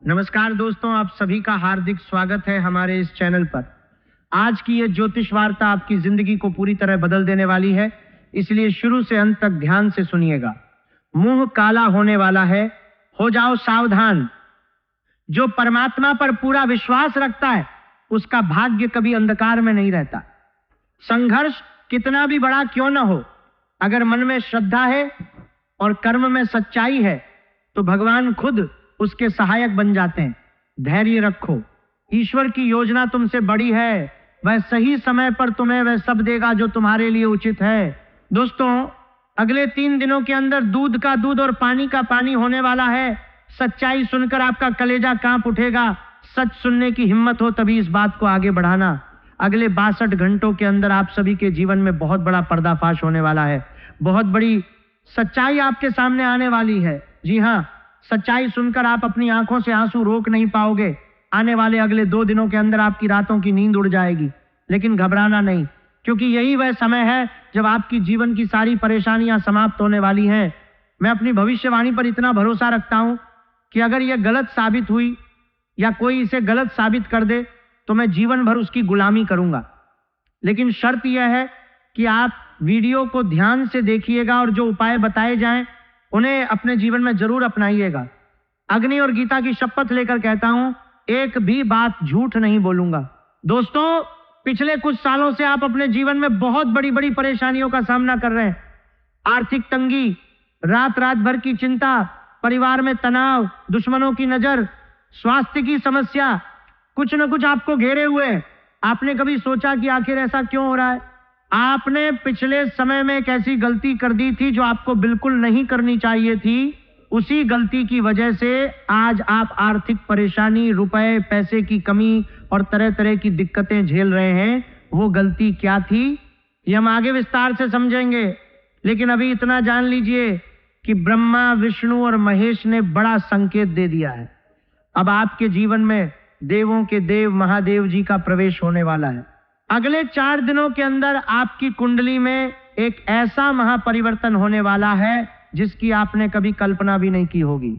नमस्कार दोस्तों, आप सभी का हार्दिक स्वागत है हमारे इस चैनल पर। आज की ये ज्योतिष वार्ता आपकी जिंदगी को पूरी तरह बदल देने वाली है, इसलिए शुरू से अंत तक ध्यान से सुनिएगा। मुंह काला होने वाला है, हो जाओ सावधान। जो परमात्मा पर पूरा विश्वास रखता है उसका भाग्य कभी अंधकार में नहीं रहता। संघर्ष कितना भी बड़ा क्यों न हो, अगर मन में श्रद्धा है और कर्म में सच्चाई है तो भगवान खुद उसके सहायक बन जाते हैं। धैर्य रखो, ईश्वर की योजना तुमसे बड़ी है, वह सही समय पर तुम्हें वह सब देगा जो तुम्हारे लिए उचित है। दोस्तों, अगले 3 दिनों के अंदर दूध का दूध और पानी का पानी होने वाला है। सच्चाई सुनकर आपका कलेजा कांप उठेगा। सच सुनने की हिम्मत हो तभी इस बात को आगे बढ़ाना। अगले 62 घंटों के अंदर आप सभी के जीवन में बहुत बड़ा पर्दाफाश होने वाला है। बहुत बड़ी सच्चाई आपके सामने आने वाली है। जी हाँ, सच्चाई सुनकर आप अपनी आंखों से आंसू रोक नहीं पाओगे। आने वाले अगले 2 दिनों के अंदर आपकी रातों की नींद उड़ जाएगी। लेकिन घबराना नहीं, क्योंकि यही वह समय है जब आपकी जीवन की सारी परेशानियां समाप्त होने वाली हैं। मैं अपनी भविष्यवाणी पर इतना भरोसा रखता हूं कि अगर यह गलत साबित हुई या कोई इसे गलत साबित कर दे तो मैं जीवन भर उसकी गुलामी करूंगा। लेकिन शर्त यह है कि आप वीडियो को ध्यान से देखिएगा और जो उपाय बताए जाएं उन्हें अपने जीवन में जरूर अपनाइएगा। अग्नि और गीता की शपथ लेकर कहता हूं, एक भी बात झूठ नहीं बोलूंगा। दोस्तों, पिछले कुछ सालों से आप अपने जीवन में बहुत बड़ी बड़ी परेशानियों का सामना कर रहे हैं। आर्थिक तंगी, रात रात भर की चिंता, परिवार में तनाव, दुश्मनों की नजर, स्वास्थ्य की समस्या, कुछ न कुछ आपको घेरे हुए हैं। आपने कभी सोचा कि आखिर ऐसा क्यों हो रहा है? आपने पिछले समय में एक ऐसी गलती कर दी थी जो आपको बिल्कुल नहीं करनी चाहिए थी। उसी गलती की वजह से आज आप आर्थिक परेशानी, रुपए पैसे की कमी और तरह तरह की दिक्कतें झेल रहे हैं। वो गलती क्या थी ये हम आगे विस्तार से समझेंगे, लेकिन अभी इतना जान लीजिए कि ब्रह्मा, विष्णु और महेश ने बड़ा संकेत दे दिया है। अब आपके जीवन में देवों के देव महादेव जी का प्रवेश होने वाला है। अगले 4 दिनों के अंदर आपकी कुंडली में एक ऐसा महापरिवर्तन होने वाला है जिसकी आपने कभी कल्पना भी नहीं की होगी।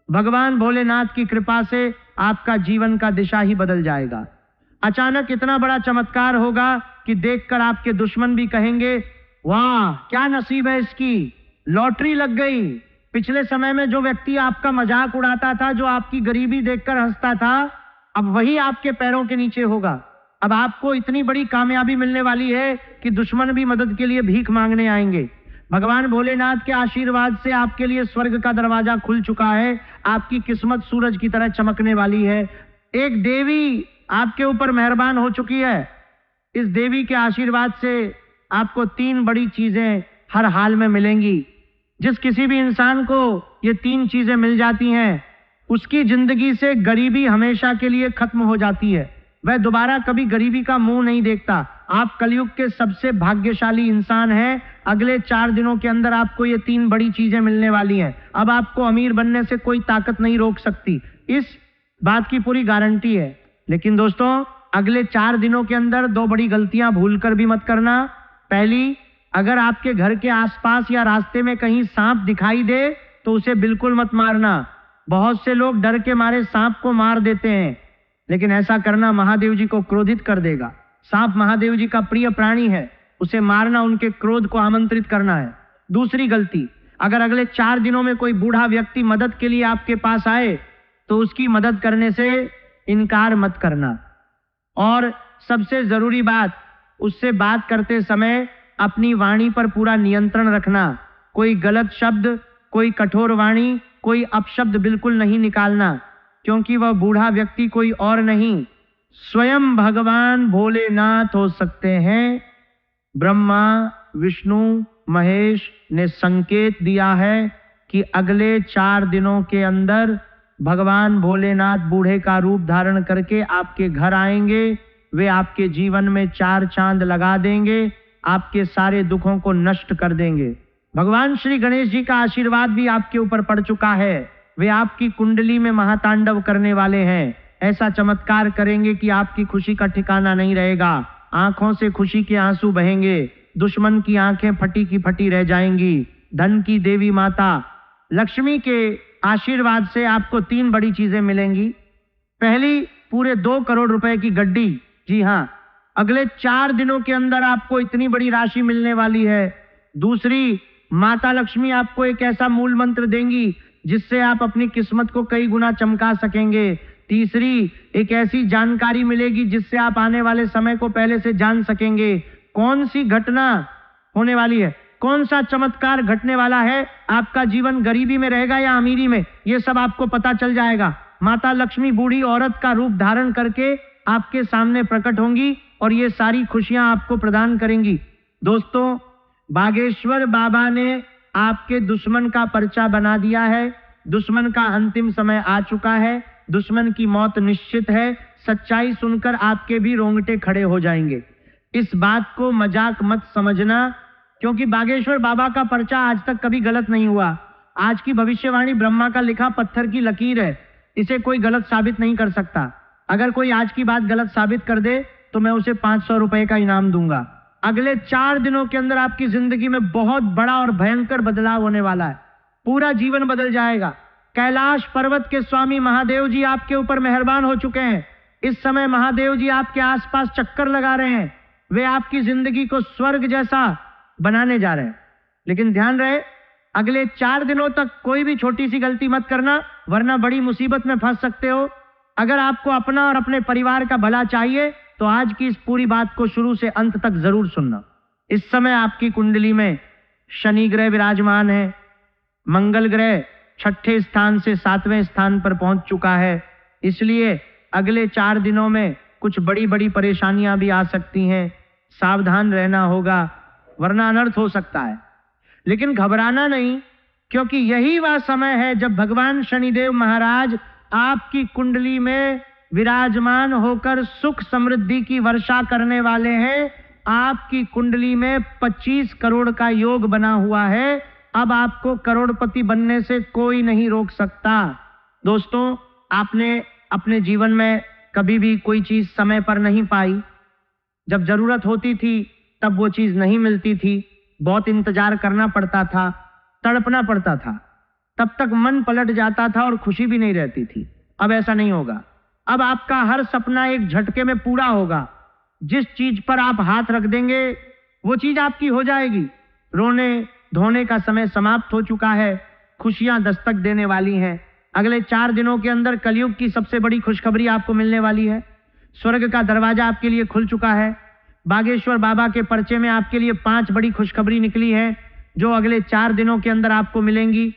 भगवान भोलेनाथ की कृपा से आपका जीवन का दिशा ही बदल जाएगा। अचानक इतना बड़ा चमत्कार होगा कि देखकर आपके दुश्मन भी कहेंगे, वाह क्या नसीब है इसकी, लॉटरी लग गई। पिछले समय में जो व्यक्ति आपका मजाक उड़ाता था, जो आपकी गरीबी देखकर हंसता था, अब वही आपके पैरों के नीचे होगा। अब आपको इतनी बड़ी कामयाबी मिलने वाली है कि दुश्मन भी मदद के लिए भीख मांगने आएंगे। भगवान भोलेनाथ के आशीर्वाद से आपके लिए स्वर्ग का दरवाजा खुल चुका है। आपकी किस्मत सूरज की तरह चमकने वाली है। एक देवी आपके ऊपर मेहरबान हो चुकी है। इस देवी के आशीर्वाद से आपको 3 बड़ी चीजें हर हाल में मिलेंगी। जिस किसी भी इंसान को ये 3 चीजें मिल जाती हैं, उसकी जिंदगी से गरीबी हमेशा के लिए खत्म हो जाती है। वह दोबारा कभी गरीबी का मुंह नहीं देखता। आप कलयुग के सबसे भाग्यशाली इंसान हैं। अगले 4 दिनों के अंदर आपको ये 3 बड़ी चीजें मिलने वाली हैं। अब आपको अमीर बनने से कोई ताकत नहीं रोक सकती, इस बात की पूरी गारंटी है। लेकिन दोस्तों, अगले 4 दिनों के अंदर 2 बड़ी गलतियां भूलकर भी मत करना। पहली, अगर आपके घर के आसपास या रास्ते में कहीं सांप दिखाई दे तो उसे बिल्कुल मत मारना। बहुत से लोग डर के मारे सांप को मार देते हैं, लेकिन ऐसा करना महादेव जी को क्रोधित कर देगा। सांप महादेव जी का प्रिय प्राणी है, उसे मारना उनके क्रोध को आमंत्रित करना है। दूसरी गलती, अगर अगले 4 दिनों में कोई बूढ़ा व्यक्ति मदद के लिए आपके पास आए तो उसकी मदद करने से इनकार मत करना। और सबसे जरूरी बात, उससे बात करते समय अपनी वाणी पर पूरा नियंत्रण रखना। कोई गलत शब्द, कोई कठोर वाणी, कोई अपशब्द बिल्कुल नहीं निकालना, क्योंकि वह बूढ़ा व्यक्ति कोई और नहीं, स्वयं भगवान भोलेनाथ हो सकते हैं। ब्रह्मा, विष्णु, महेश ने संकेत दिया है कि अगले 4 दिनों के अंदर भगवान भोलेनाथ बूढ़े का रूप धारण करके आपके घर आएंगे। वे आपके जीवन में 4 चांद लगा देंगे, आपके सारे दुखों को नष्ट कर देंगे। भगवान श्री गणेश जी का आशीर्वाद भी आपके ऊपर पड़ चुका है। वे आपकी कुंडली में महातांडव करने वाले हैं। ऐसा चमत्कार करेंगे कि आपकी खुशी का ठिकाना नहीं रहेगा। आंखों से खुशी के आंसू बहेंगे, दुश्मन की आंखें फटी की फटी रह जाएंगी। धन की देवी माता लक्ष्मी के आशीर्वाद से आपको 3 बड़ी चीजें मिलेंगी। पहली, पूरे 2 करोड़ रुपए की गड्डी। जी हाँ, अगले 4 दिनों के अंदर आपको इतनी बड़ी राशि मिलने वाली है। दूसरी, माता लक्ष्मी आपको एक ऐसा मूल मंत्र देंगी जिससे आप अपनी किस्मत को कई गुना चमका सकेंगे। तीसरी, एक ऐसी जानकारी मिलेगी जिससे आप आने वाले समय को पहले से जान सकेंगे। कौन सी घटना होने वाली है, कौन सा चमत्कार घटने वाला है, आपका जीवन गरीबी में रहेगा या अमीरी में, ये सब आपको पता चल जाएगा। माता लक्ष्मी बूढ़ी औरत का रूप धारण करके आपके सामने प्रकट होंगी और ये सारी खुशियां आपको प्रदान करेंगी। दोस्तों, बागेश्वर बाबा ने आपके दुश्मन का पर्चा बना दिया है। दुश्मन का अंतिम समय आ चुका है। दुश्मन की मौत निश्चित है। सच्चाई सुनकर आपके भी रोंगटे खड़े हो जाएंगे। इस बात को मजाक मत समझना, क्योंकि बागेश्वर बाबा का पर्चा आज तक कभी गलत नहीं हुआ। आज की भविष्यवाणी ब्रह्मा का लिखा पत्थर की लकीर है, इसे कोई गलत साबित नहीं कर सकता। अगर कोई आज की बात गलत साबित कर दे तो मैं उसे 500 रुपए का इनाम दूंगा। अगले 4 दिनों के अंदर आपकी जिंदगी में बहुत बड़ा और भयंकर बदलाव होने वाला है। पूरा जीवन बदल जाएगा। कैलाश पर्वत के स्वामी महादेव जी आपके ऊपर मेहरबान हो चुके हैं। इस समय महादेव जी आपके आसपास चक्कर लगा रहे हैं। वे आपकी जिंदगी को स्वर्ग जैसा बनाने जा रहे हैं। लेकिन ध्यान रहे, अगले 4 दिनों तक कोई भी छोटी सी गलती मत करना, वरना बड़ी मुसीबत में फंस सकते हो। अगर आपको अपना और अपने परिवार का भला चाहिए तो आज की इस पूरी बात को शुरू से अंत तक जरूर सुनना। इस समय आपकी कुंडली में शनि ग्रह विराजमान है। मंगल ग्रह 6ठे स्थान से 7वें स्थान पर पहुंच चुका है। इसलिए अगले 4 दिनों में कुछ बड़ी बड़ी परेशानियां भी आ सकती हैं। सावधान रहना होगा, वरना अनर्थ हो सकता है। लेकिन घबराना नहीं, क्योंकि यही वह समय है जब भगवान शनिदेव महाराज आपकी कुंडली में विराजमान होकर सुख समृद्धि की वर्षा करने वाले हैं। आपकी कुंडली में 25 करोड़ का योग बना हुआ है। अब आपको करोड़पति बनने से कोई नहीं रोक सकता। दोस्तों, आपने अपने जीवन में कभी भी कोई चीज समय पर नहीं पाई। जब जरूरत होती थी तब वो चीज नहीं मिलती थी। बहुत इंतजार करना पड़ता था, तड़पना पड़ता था, तब तक मन पलट जाता था और खुशी भी नहीं रहती थी। अब ऐसा नहीं होगा। अब आपका हर सपना एक झटके में पूरा होगा। जिस चीज पर आप हाथ रख देंगे वो चीज आपकी हो जाएगी। रोने धोने का समय समाप्त हो चुका है। खुशियां दस्तक देने वाली हैं। अगले 4 दिनों के अंदर कलयुग की सबसे बड़ी खुशखबरी आपको मिलने वाली है। स्वर्ग का दरवाजा आपके लिए खुल चुका है। बागेश्वर बाबा के पर्चे में आपके लिए 5 बड़ी खुशखबरी निकली है, जो अगले 4 दिनों के अंदर आपको मिलेंगी।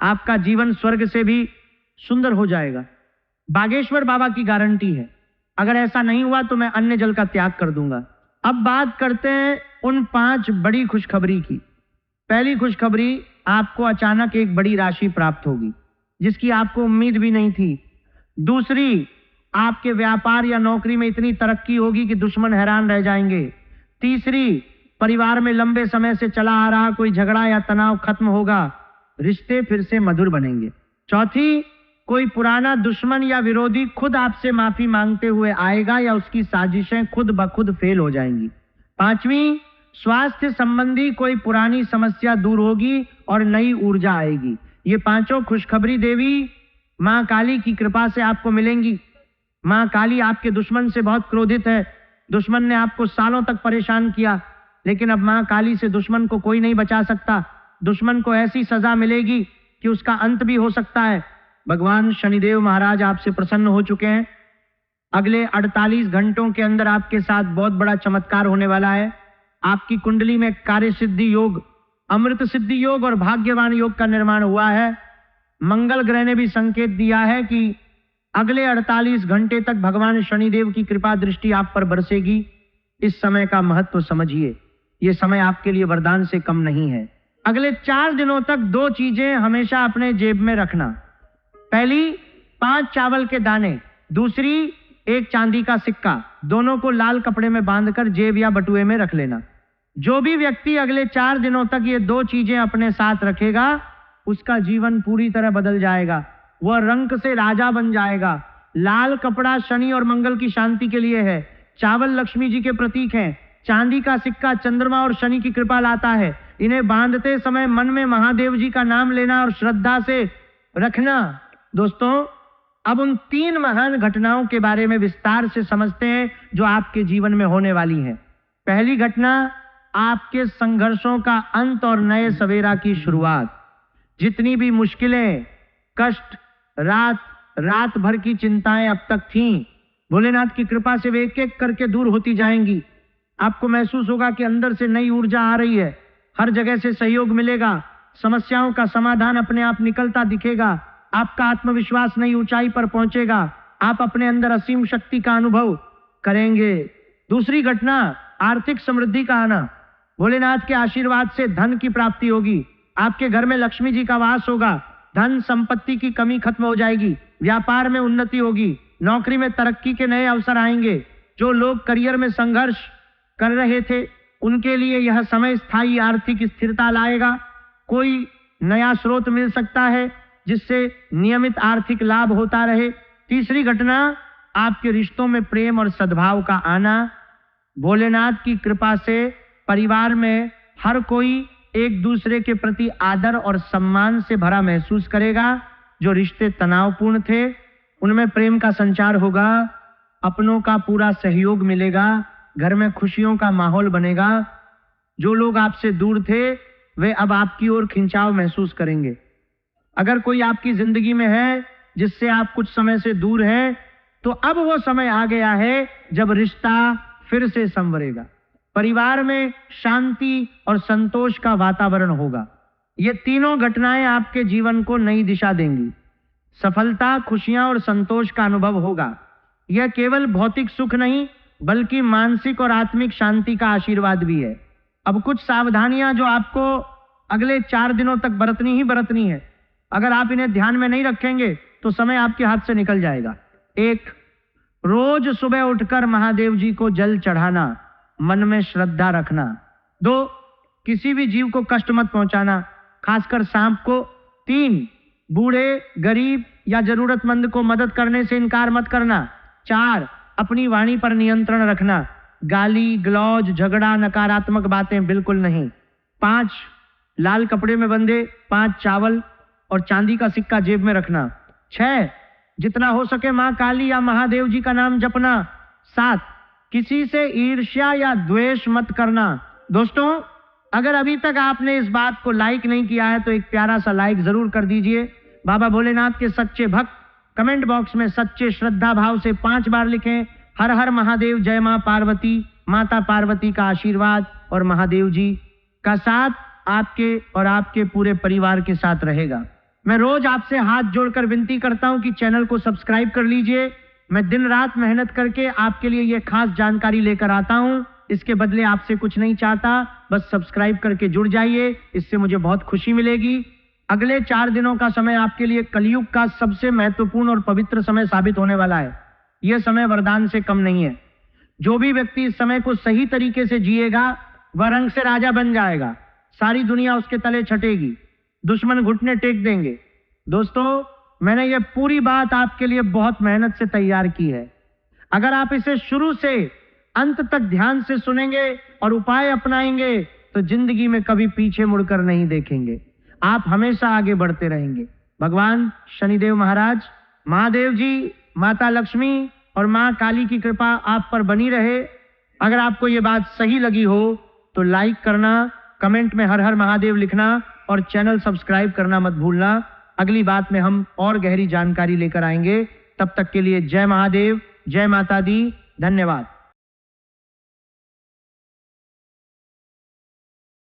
आपका जीवन स्वर्ग से भी सुंदर हो जाएगा। बागेश्वर बाबा की गारंटी है। अगर ऐसा नहीं हुआ तो मैं अन्य जल का त्याग कर दूंगा। अब बात करते हैं उन 5 बड़ी खुशखबरी की। पहली खुशखबरी, आपको अचानक एक बड़ी राशि प्राप्त होगी जिसकी आपको उम्मीद भी नहीं थी। दूसरी, आपके व्यापार या नौकरी में इतनी तरक्की होगी कि दुश्मन हैरान रह जाएंगे। तीसरी, परिवार में लंबे समय से चला आ रहा कोई झगड़ा या तनाव खत्म होगा। रिश्ते फिर से मधुर बनेंगे। चौथी, कोई पुराना दुश्मन या विरोधी खुद आपसे माफी मांगते हुए आएगा या उसकी साजिशें खुद ब खुद फेल हो जाएंगी। पांचवी, स्वास्थ्य संबंधी कोई पुरानी समस्या दूर होगी और नई ऊर्जा आएगी। ये 5 खुशखबरी देवी मां काली की कृपा से आपको मिलेंगी। मां काली आपके दुश्मन से बहुत क्रोधित है। दुश्मन ने आपको सालों तक परेशान किया, लेकिन अब मां काली से दुश्मन को कोई नहीं बचा सकता। दुश्मन को ऐसी सजा मिलेगी कि उसका अंत भी हो सकता है। भगवान शनिदेव महाराज आपसे प्रसन्न हो चुके हैं। अगले 48 घंटों के अंदर आपके साथ बहुत बड़ा चमत्कार होने वाला है। आपकी कुंडली में कार्य सिद्धि योग, अमृत सिद्धि योग और भाग्यवान योग का निर्माण हुआ है। मंगल ग्रह ने भी संकेत दिया है कि अगले 48 घंटे तक भगवान शनिदेव की कृपा दृष्टि आप पर बरसेगी। इस समय का महत्व समझिए। यह समय आपके लिए वरदान से कम नहीं है। अगले 4 दिनों तक 2 चीजें हमेशा अपने जेब में रखना। पहली, 5 चावल के दाने। दूसरी, 1 चांदी का सिक्का। दोनों को लाल कपड़े में बांधकर जेब या बटुए में रख लेना। जो भी व्यक्ति अगले 4 दिनों तक ये 2 चीजें अपने साथ रखेगा, उसका जीवन पूरी तरह बदल जाएगा। वह रंक से राजा बन जाएगा। लाल कपड़ा शनि और मंगल की शांति के लिए है। चावल लक्ष्मी जी के प्रतीक हैं। चांदी का सिक्का चंद्रमा और शनि की कृपा लाता है। इन्हें बांधते समय मन में महादेव जी का नाम लेना और श्रद्धा से रखना। दोस्तों, अब उन 3 महान घटनाओं के बारे में विस्तार से समझते हैं जो आपके जीवन में होने वाली हैं। पहली घटना, आपके संघर्षों का अंत और नए सवेरा की शुरुआत। जितनी भी मुश्किलें, कष्ट, रात भर की चिंताएं अब तक थीं, भोलेनाथ की कृपा से वे एक एक करके दूर होती जाएंगी। आपको महसूस होगा कि अंदर से नई ऊर्जा आ रही है, हर जगह से सहयोग मिलेगा, समस्याओं का समाधान अपने आप निकलता दिखेगा, आपका आत्मविश्वास नई ऊंचाई पर पहुंचेगा, आप अपने अंदर असीम शक्ति का अनुभव करेंगे। दूसरी घटना, आर्थिक समृद्धि का आना। भोलेनाथ के आशीर्वाद से धन की प्राप्ति होगी, आपके घर में लक्ष्मी जी का वास होगा, धन संपत्ति की कमी खत्म हो जाएगी, व्यापार में उन्नति होगी, नौकरी में तरक्की के नए अवसर आएंगे। जो लोग करियर में संघर्ष कर रहे थे, उनके लिए यह समय स्थायी आर्थिक स्थिरता लाएगा। कोई नया स्रोत मिल सकता है जिससे नियमित आर्थिक लाभ होता रहे। तीसरी घटना, आपके रिश्तों में प्रेम और सद्भाव का आना। भोलेनाथ की कृपा से परिवार में हर कोई एक दूसरे के प्रति आदर और सम्मान से भरा महसूस करेगा। जो रिश्ते तनावपूर्ण थे, उनमें प्रेम का संचार होगा, अपनों का पूरा सहयोग मिलेगा, घर में खुशियों का माहौल बनेगा। जो लोग आपसे दूर थे, वे अब आपकी ओर खिंचाव महसूस करेंगे। अगर कोई आपकी जिंदगी में है जिससे आप कुछ समय से दूर हैं, तो अब वो समय आ गया है जब रिश्ता फिर से संवरेगा। परिवार में शांति और संतोष का वातावरण होगा। ये तीनों घटनाएं आपके जीवन को नई दिशा देंगी। सफलता, खुशियां और संतोष का अनुभव होगा। यह केवल भौतिक सुख नहीं, बल्कि मानसिक और आत्मिक शांति का आशीर्वाद भी है। अब कुछ सावधानियां जो आपको अगले 4 दिनों तक बरतनी है। अगर आप इन्हें ध्यान में नहीं रखेंगे तो समय आपके हाथ से निकल जाएगा। 1, रोज सुबह उठकर महादेव जी को जल चढ़ाना, मन में श्रद्धा रखना। 2, किसी भी जीव को कष्ट मत पहुंचाना, खासकर सांप को। 3, बूढ़े, गरीब या जरूरतमंद को मदद करने से इनकार मत करना। 4, अपनी वाणी पर नियंत्रण रखना, गाली गलौज, झगड़ा, नकारात्मक बातें बिल्कुल नहीं। 5, लाल कपड़े में बंधे 5 चावल और चांदी का सिक्का जेब में रखना। 6, जितना हो सके मां काली या महादेव जी का नाम जपना। 7, किसी से ईर्ष्या या द्वेष मत करना। दोस्तों, अगर अभी तक आपने इस बात को लाइक नहीं किया है तो एक प्यारा सा लाइक जरूर कर दीजिए। बाबा भोलेनाथ के सच्चे भक्त कमेंट बॉक्स में सच्चे श्रद्धा भाव से 5 बार लिखें, हर हर महादेव, जय मां पार्वती। माता पार्वती का आशीर्वाद और महादेव जी का साथ आपके और आपके पूरे परिवार के साथ रहेगा। मैं रोज आपसे हाथ जोड़कर विनती करता हूं कि चैनल को सब्सक्राइब कर लीजिए। मैं दिन रात मेहनत करके आपके लिए ये खास जानकारी लेकर आता हूं। इसके बदले आपसे कुछ नहीं चाहता, बस सब्सक्राइब करके जुड़ जाइए, इससे मुझे बहुत खुशी मिलेगी। अगले 4 दिनों का समय आपके लिए कलयुग का सबसे महत्वपूर्ण और पवित्र समय साबित होने वाला है। यह समय वरदान से कम नहीं है। जो भी व्यक्ति इस समय को सही तरीके से जिएगा, वह रंग से राजा बन जाएगा। सारी दुनिया उसके तले छटेगी, दुश्मन घुटने टेक देंगे। दोस्तों, मैंने ये पूरी बात आपके लिए बहुत मेहनत से तैयार की है। अगर आप इसे शुरू से अंत तक ध्यान से सुनेंगे और उपाय अपनाएंगे तो जिंदगी में कभी पीछे मुड़कर नहीं देखेंगे, आप हमेशा आगे बढ़ते रहेंगे। भगवान शनिदेव महाराज, महादेव जी, माता लक्ष्मी और मां काली की कृपा आप पर बनी रहे। अगर आपको ये बात सही लगी हो तो लाइक करना, कमेंट में हर हर महादेव लिखना और चैनल सब्सक्राइब करना मत भूलना। अगली बात में हम और गहरी जानकारी लेकर आएंगे। तब तक के लिए जय महादेव, जय माता दी, धन्यवाद।